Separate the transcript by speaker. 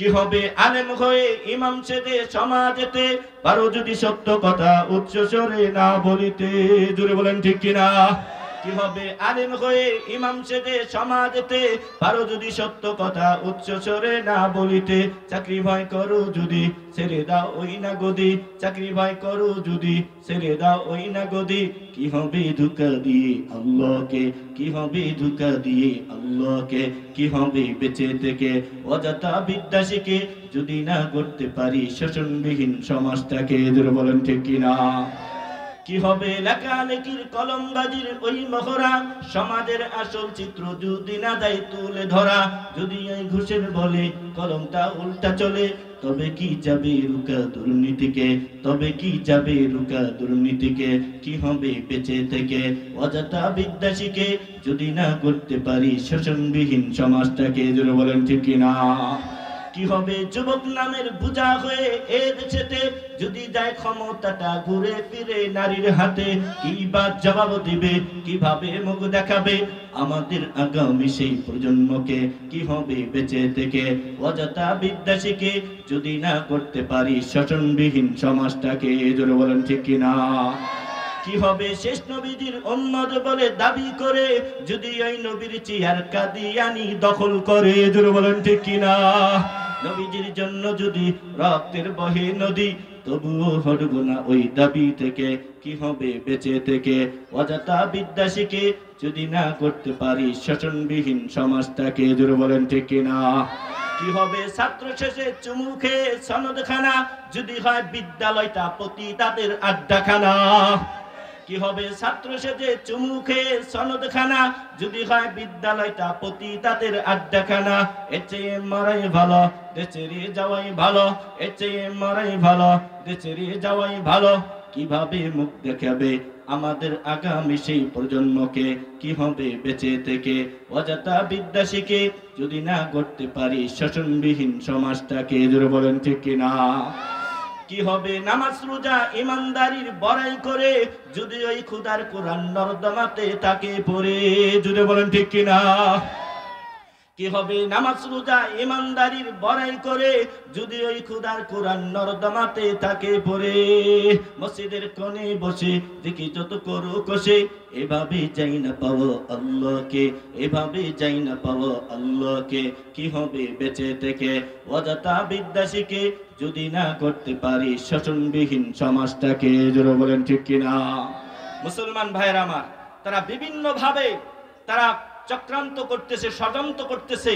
Speaker 1: কি হবে আলেম হয়ে ইমাম সেজে সমাজেতে, পারো যদি সত্য কথা উচ্চ স্বরে না বলিতে। জোরে বলেন ঠিক কিনা? কি হবে আলেম হয়ে ইমাম সেজে সমাজেতে, পারো যদি সত্য কথা উচ্চ স্বরে না বলিতে। চাকরি ভয় করো যদি ছেড়ে দাও ওই না গদি, চাকরি ভয় করো যদি ছেড়ে দাও ওই না গদি। কি হবে ধোঁকা দিয়ে আল্লাহকে, কি হবে ধোঁকা দিয়ে আল্লাহকে, কি হবে বেঁচে থেকে অযথা বিদ্যা শিখে যদি না করতে পারি শোষণবিহীন সমাজটাকে। জোরে বলেন ঠিক কিনা? কি হবে লেখালেখির কলমবাজির ওই মহড়া, সমাজের আসল চিত্র যদি না দেয় তুলে ধরা। যদি এই ঘুষের বলে কলমটা উল্টা চলে, তবে কি যাবে রুকা দুর্নীতিকে, তবে কি যাবে রুকা দুর্নীতিকে। কি হবে বেঁচে থেকে অযথা বিদ্যা শিখে যদি না করতে পারি শোষণবিহীন সমাজটাকে। জোরে বলেন ঠিক কিনা? কি হবে যুবক নামের বোঝা হয়ে এ দেশেতে, যদি যায় ক্ষমতাটা ঘুরে ফিরে নারীর হাতে। কি বা জবাব দিবে, কিভাবে মুখ দেখাবে আমাদের আগামী সেই প্রজন্মকে। কি হবে বেঁচে থেকে অযথা বিদ্যা শিখে যদি না করতে পারি শোষণবিহীন সমাজটাকে। জোরে বলেন ঠিক কিনা? কি হবে শেষ নবীজির উম্মত বলে দাবি করে, যদি ওই নবীর চেয়ার কাদিয়ানি দখল করে। জোরে বলেন ঠিক কিনা? নবীজির জন্য যদি রক্তের বহে নদী, তবুও হটব না ওই দাবি থেকে। কি হবে বেঁচে থেকে অযথা বিদ্যা শিখে যদি না করতে পারি শোষণবিহীন সমাজটাকে। জোরে বলেন ঠিক কিনা? কি হবে ছাত্র শেষে চুমু খেয়ে সনদখানা, যদি হয় বিদ্যালয়টা পতিতাদের আড্ডাখানা। কি হবে ছাত্র সেজে চুমু খেয়ে সনদখানা, যদি হয় বিদ্যালয়টা পতিতাদের আড্ডাখানা। এর চেয়ে মরাই ভালো দেশেরে যাওয়াই ভালো, এর চেয়ে মরাই ভালো দেশেরে যাওয়াই ভালো। কিভাবে মুখ দেখাবে আমাদের আগামী সেই প্রজন্মকে। কি হবে বেঁচে থেকে অযথা বিদ্যা শিখে যদি না করতে পারি শোষণবিহীন সমাজটাকে। জোরে বলেন ঠিক কিনা? কি হবে নামাজ রোজা ইমানদারির বড়াই করে, যদি ওই খুদার কোরআন নর্দমাতে তাকে পড়ে। জুড়ে বলেন ঠিক কিনা? কি হবে নামাজ রোজা ইমানদারির বড়াই করে, যদি ওই খুদার কোরআন নর্দমাতে তাকে পড়ে। মসজিদের কোণে বসে দেখি যত করো কষে, এভাবে যাই না পাবো আল্লাহকে, এভাবে যাই না পাবো আল্লাহকে। কি হবে বেঁচে থেকে অযথা বিদ্যা শিখে যদি না করতে পারি শোষণবিহীন সমাজটাকে। জোরে বলেন ঠিক কিনা? মুসলমান ভাইয়েরা আমার, তারা বিভিন্ন ভাবে তারা চক্রান্ত করতেছে, ষড়যন্ত্র করতেছে।